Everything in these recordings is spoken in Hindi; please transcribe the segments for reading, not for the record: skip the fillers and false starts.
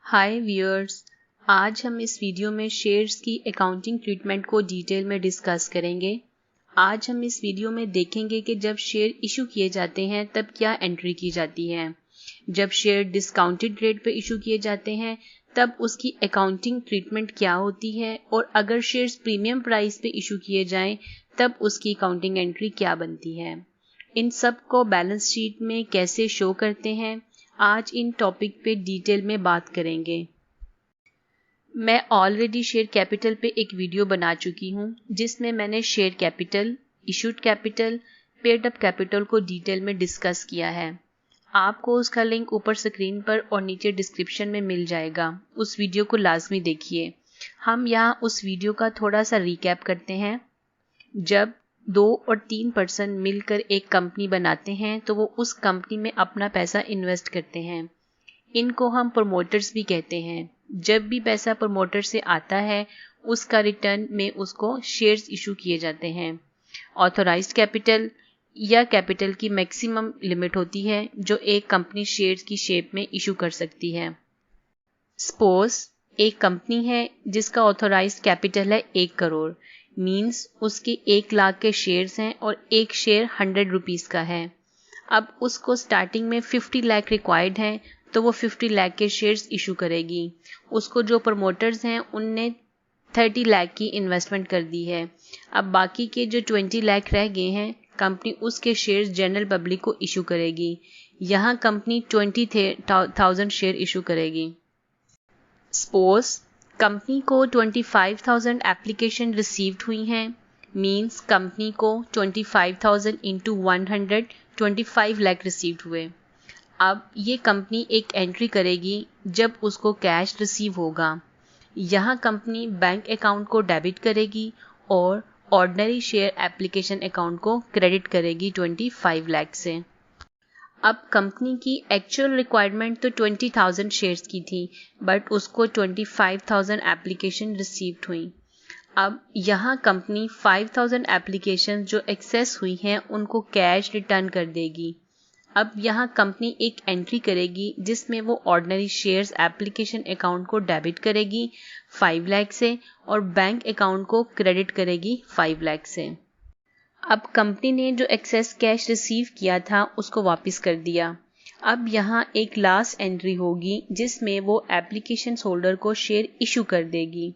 हाय व्यूअर्स, आज हम इस वीडियो में शेयर्स की अकाउंटिंग ट्रीटमेंट को डिटेल में डिस्कस करेंगे। आज हम इस वीडियो में देखेंगे कि जब शेयर इशू किए जाते हैं तब क्या एंट्री की जाती है, जब शेयर डिस्काउंटेड रेट पे इशू किए जाते हैं तब उसकी अकाउंटिंग ट्रीटमेंट क्या होती है, और अगर शेयर्स प्रीमियम प्राइस पे इशू किए जाएं तब उसकी अकाउंटिंग एंट्री क्या बनती है। इन सब को बैलेंस शीट में कैसे शो करते हैं, आज इन टॉपिक पे डिटेल में बात करेंगे। मैं ऑलरेडी शेयर कैपिटल पे एक वीडियो बना चुकी हूँ जिसमें मैंने share capital, issued capital, paid up capital को डिटेल में डिस्कस किया है। आपको उसका लिंक ऊपर स्क्रीन पर और नीचे डिस्क्रिप्शन में मिल जाएगा। उस वीडियो को लाजमी देखिए। हम यहाँ उस वीडियो का थोड़ा सा रिकैप करते हैं। जब 2 और 3 पर्सन मिलकर एक कंपनी बनाते हैं तो वो उस कंपनी में अपना पैसा इन्वेस्ट करते हैं। इनको हम प्रमोटर्स भी कहते हैं। जब भी पैसा प्रमोटर से आता है उसका रिटर्न में उसको शेयर्स इशू किए जाते हैं। ऑथोराइज्ड कैपिटल या कैपिटल की मैक्सिमम लिमिट होती है जो एक कंपनी शेयर्स की शेप में इशू कर सकती है। सपोज एक कंपनी है जिसका ऑथोराइज्ड कैपिटल है 1 करोड़, मीन्स उसके 1 लाख के शेयर्स हैं और एक शेयर 100 रुपीज़ का है। अब उसको स्टार्टिंग में 50 लाख रिक्वायर्ड है तो वो 50 लाख के शेयर्स इशू करेगी। उसको जो प्रमोटर्स हैं उनने 30 लाख की इन्वेस्टमेंट कर दी है। अब बाकी के जो 20 लाख रह गए हैं कंपनी उसके शेयर्स जनरल पब्लिक को इशू करेगी। यहाँ कंपनी 20,000 शेयर इशू करेगी। सपोज कंपनी को 25,000 एप्लीकेशन रिसीव्ड हुई हैं, मीन्स कंपनी को 25,000 इंटू 100 25 लाख रिसीव्ड हुए। अब ये कंपनी एक एंट्री करेगी जब उसको कैश रिसीव होगा। यहाँ कंपनी बैंक अकाउंट को डेबिट करेगी और ऑर्डिनरी शेयर एप्लीकेशन अकाउंट को क्रेडिट करेगी 25 लाख से। अब कंपनी की एक्चुअल रिक्वायरमेंट तो 20,000 शेयर्स की थी, बट उसको 25,000 एप्लीकेशन रिसीव्ड हुई। अब यहाँ कंपनी 5,000 एप्लीकेशन जो एक्सेस हुई हैं उनको कैश रिटर्न कर देगी। अब यहाँ कंपनी एक एंट्री करेगी जिसमें वो ऑर्डिनरी शेयर्स एप्लीकेशन अकाउंट को डेबिट करेगी 5 लाख से और बैंक अकाउंट को क्रेडिट करेगी 5 लाख से। अब कंपनी ने जो एक्सेस कैश रिसीव किया था उसको वापस कर दिया। अब यहाँ एक लास्ट एंट्री होगी जिसमें वो एप्लीकेशन होल्डर को शेयर इशू कर देगी।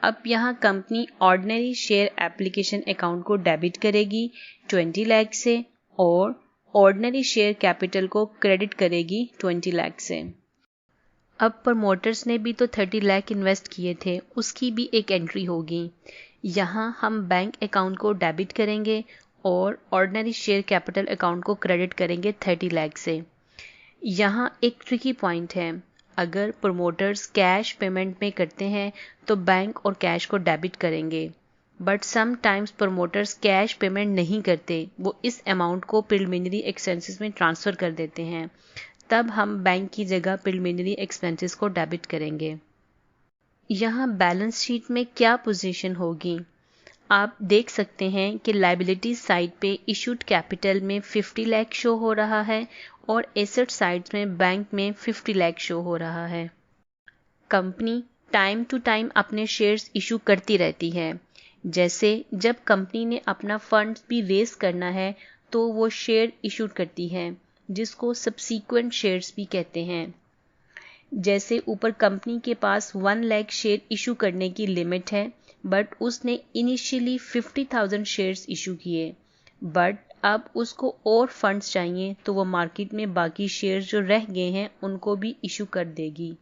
अब यहाँ company ordinary share application account को डेबिट करेगी 20 लाख से और ऑर्डिनरी शेयर कैपिटल को क्रेडिट करेगी 20 लाख से। अब प्रमोटर्स ने भी तो 30 लाख इन्वेस्ट किए थे, उसकी भी एक एंट्री होगी। यहाँ हम बैंक अकाउंट को डेबिट करेंगे और ऑर्डिनरी शेयर कैपिटल अकाउंट को क्रेडिट करेंगे 30 लाख से। यहाँ एक ट्रिकी पॉइंट है, अगर प्रमोटर्स कैश पेमेंट में करते हैं तो बैंक और कैश को डेबिट करेंगे, but sometimes promoters cash payment नहीं करते, वो इस अमाउंट को प्रिलिमिनरी एक्सपेंसेस में ट्रांसफ़र कर देते हैं। तब हम बैंक की जगह प्रिलिमिनरी एक्सपेंसेस को डेबिट करेंगे। यहाँ बैलेंस शीट में क्या पोजीशन होगी, आप देख सकते हैं कि लायबिलिटी साइड पे इशूड कैपिटल में 50 लाख शो हो रहा है और एसेट साइड में बैंक में 50 लाख शो हो रहा है। कंपनी टाइम टू टाइम अपने शेयर्स इशू करती रहती है। जैसे जब कंपनी ने अपना फंड्स भी रेस करना है तो वो शेयर इशू करती है जिसको सब्सीक्वेंट शेयर्स भी कहते हैं। जैसे ऊपर कंपनी के पास 1 लाख शेयर इशू करने की लिमिट है, बट उसने इनिशियली 50,000 शेयर्स इशू किए, बट अब उसको और फंड्स चाहिए तो वो मार्केट में बाकी शेयर्स जो रह गए हैं उनको भी इशू कर देगी।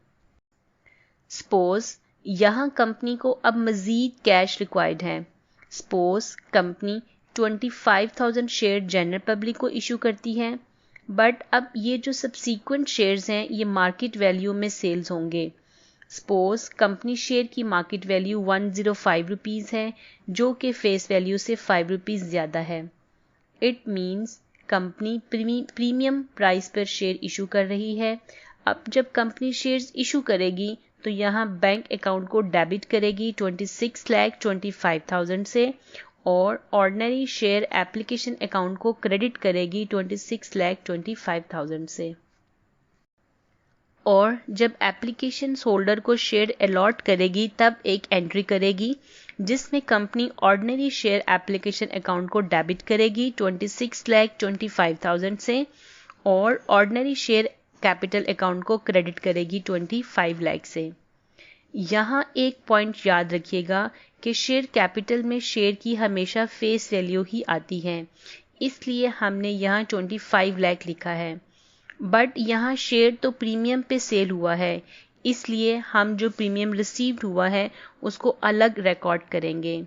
सपोज यहाँ कंपनी को अब मज़ीद कैश रिक्वायर्ड है। Suppose company 25,000 share general public को इशू करती है, बट अब ये जो सब्सीक्वेंट शेयर्स हैं ये मार्केट वैल्यू में सेल्स होंगे। सपोज कंपनी शेयर की मार्केट वैल्यू 105 रुपीज़ है जो कि फेस वैल्यू से 5 रुपीज़ ज़्यादा है। It means company premium price पर शेयर इशू कर रही है। अब जब कंपनी शेयर्स इशू करेगी तो यहाँ बैंक अकाउंट को डेबिट करेगी 26,25,000 से और ऑर्डिनरी शेयर एप्लीकेशन अकाउंट को क्रेडिट करेगी 26,25,000 से। और जब एप्लीकेशन होल्डर को शेयर अलॉट करेगी तब एक एंट्री करेगी जिसमें company ordinary share application account को डेबिट करेगी 26,25,000 से और ऑर्डिनरी शेयर कैपिटल अकाउंट को क्रेडिट करेगी 25 लाख से। यहाँ एक पॉइंट याद रखिएगा कि शेयर कैपिटल में शेयर की हमेशा फेस वैल्यू ही आती है, इसलिए हमने यहाँ 25 लाख लिखा है। बट यहाँ शेयर तो प्रीमियम पे सेल हुआ है, इसलिए हम जो प्रीमियम रिसीव्ड हुआ है उसको अलग रिकॉर्ड करेंगे।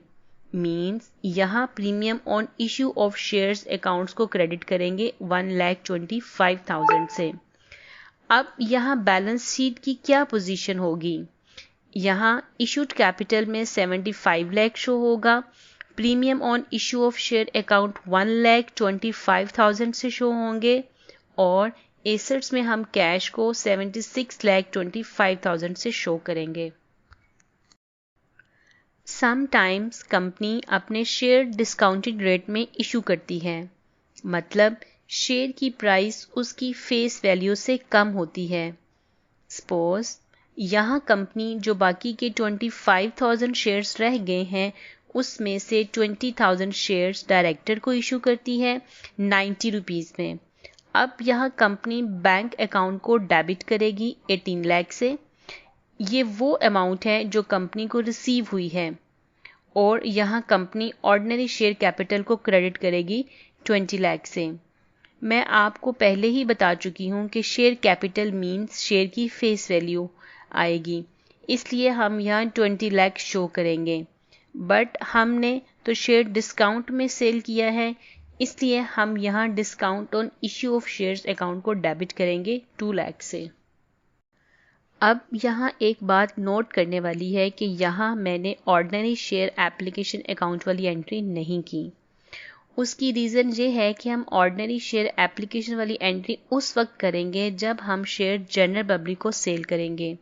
मीन्स यहाँ premium on issue of shares accounts को क्रेडिट करेंगे 1,25,000 से। अब यहाँ बैलेंस शीट की क्या पोजीशन होगी? यहाँ इशूड कैपिटल में 75 लाख शो होगा, premium on issue of share account 1,25,000 से शो होंगे और एसेट्स में हम कैश को 76,25,000 से शो करेंगे। समटाइम्स कंपनी अपने शेयर डिस्काउंटेड रेट में इशू करती है, मतलब शेयर की प्राइस उसकी फेस वैल्यू से कम होती है। सपोज यहाँ कंपनी जो बाकी के 25,000 शेयर्स रह गए हैं उसमें से 20,000 शेयर्स डायरेक्टर को इशू करती है 90 रुपीज़ में। अब यहाँ कंपनी बैंक अकाउंट को डेबिट करेगी 18 लाख से। ये वो अमाउंट है जो कंपनी को रिसीव हुई है और यहाँ कंपनी ऑर्डिनरी शेयर कैपिटल को क्रेडिट करेगी 20 लाख से। मैं आपको पहले ही बता चुकी हूँ कि शेयर कैपिटल मीन्स शेयर की फेस वैल्यू आएगी, इसलिए हम यहाँ 20 लाख शो करेंगे। बट हमने तो शेयर डिस्काउंट में सेल किया है, इसलिए हम यहाँ discount on issue of shares account को डेबिट करेंगे 2 लाख से। अब यहाँ एक बात नोट करने वाली है कि यहाँ मैंने ऑर्डिनरी शेयर एप्लीकेशन अकाउंट वाली एंट्री नहीं की। उसकी रीज़न ये है कि हम ऑर्डिनरी शेयर एप्लीकेशन वाली एंट्री उस वक्त करेंगे जब हम शेयर जनरल पब्लिक को सेल करेंगे।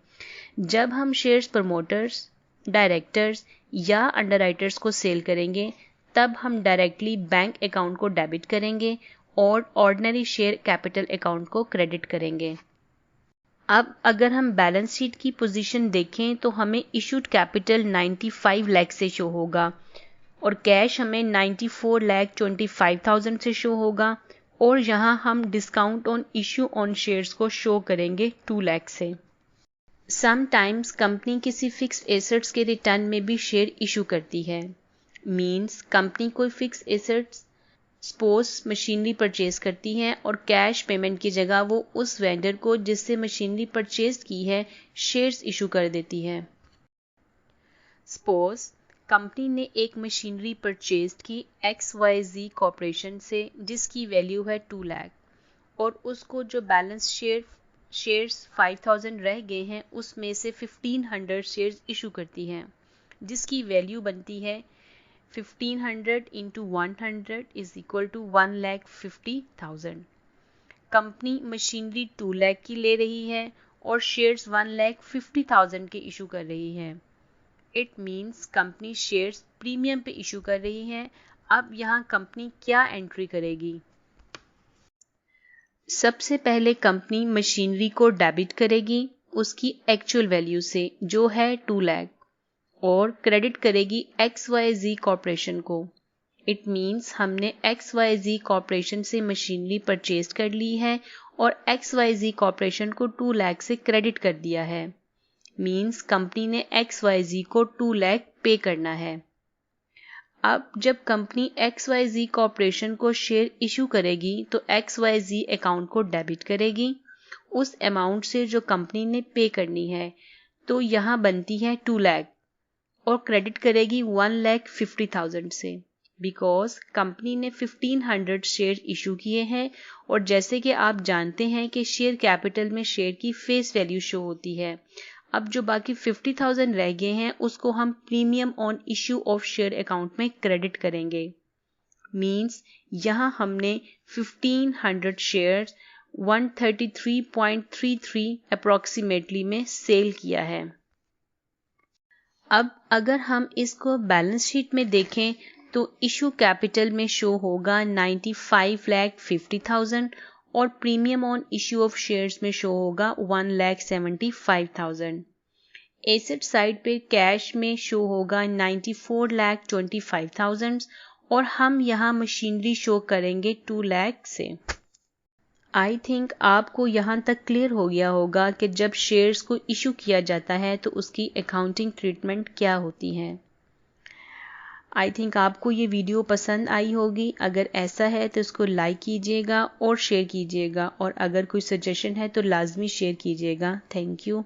जब हम शेयर्स प्रमोटर्स, डायरेक्टर्स या अंडरराइटर्स को सेल करेंगे तब हम डायरेक्टली बैंक अकाउंट को डेबिट करेंगे और ऑर्डिनरी शेयर कैपिटल अकाउंट को क्रेडिट करेंगे। अब अगर हम बैलेंस शीट की पोजीशन देखें तो हमें इशूड कैपिटल 95 लाख से शो होगा और कैश हमें 94,25,000 से शो होगा और यहाँ हम discount on issue on shares को शो करेंगे 2 लाख से। समटाइम्स कंपनी किसी फिक्स्ड एसेट्स के रिटर्न में भी शेयर इशू करती है। मीन्स कंपनी कोई fix assets suppose machinery purchase करती है और कैश पेमेंट की जगह वो उस वेंडर को जिससे मशीनरी परचेज की है शेयर्स इशू कर देती है। सपोज कंपनी ने एक मशीनरी परचेज की XYZ कॉर्पोरेशन से जिसकी वैल्यू है 2 लाख और उसको जो बैलेंस शेयर्स 5,000 रह गए हैं उसमें से 1,500 शेयर्स इशू करती हैं जिसकी वैल्यू बनती है 1,500 into 100 is equal to 1,50,000। Company machinery 2 lakh की ले रही है और शेयर्स 1,50,000 के इशू कर रही है। It means company shares premium पे इशू कर रही है। अब यहाँ कंपनी क्या एंट्री करेगी? सबसे पहले कंपनी मशीनरी को डेबिट करेगी उसकी एक्चुअल वैल्यू से जो है 2 लाख और क्रेडिट करेगी XYZ कॉर्पोरेशन को। इट मीन्स हमने XYZ कॉर्पोरेशन से मशीनरी परचेज कर ली है और XYZ कॉर्पोरेशन को 2 लाख से क्रेडिट कर दिया है। मीन्स कंपनी ने XYZ को 2 लाख पे करना है। अब जब कंपनी XYZ कॉर्पोरेशन को शेयर इशू करेगी तो XYZ अकाउंट को डेबिट करेगी उस अमाउंट से जो कंपनी ने पे करनी है, तो यहाँ बनती है 2 लाख और क्रेडिट करेगी 1,50,000 से बिकॉज कंपनी ने 1,500 शेयर इशू किए हैं और जैसे कि आप जानते हैं कि शेयर कैपिटल में शेयर की फेस वैल्यू शो होती है। अब जो बाकी 50,000 रह गए हैं उसको हम premium on issue of share account में क्रेडिट करेंगे। मीन्स यहाँ हमने 1,500 शेयर्स 133.33 अप्रॉक्सीमेटली में सेल किया है। अब अगर हम इसको बैलेंस शीट में देखें तो इशू कैपिटल में शो होगा 95,50,000 और premium on issue of shares में शो होगा 1,75,000। एसेट साइड पे कैश में शो होगा 94,25,000 और हम यहाँ मशीनरी शो करेंगे 2 लाख से। आई थिंक आपको यहाँ तक क्लियर हो गया होगा कि जब शेयर्स को इशू किया जाता है तो उसकी अकाउंटिंग ट्रीटमेंट क्या होती है। आई थिंक आपको ये वीडियो पसंद आई होगी। अगर ऐसा है तो इसको लाइक कीजिएगा और शेयर कीजिएगा, और अगर कोई सजेशन है तो लाजमी शेयर कीजिएगा। Thank you.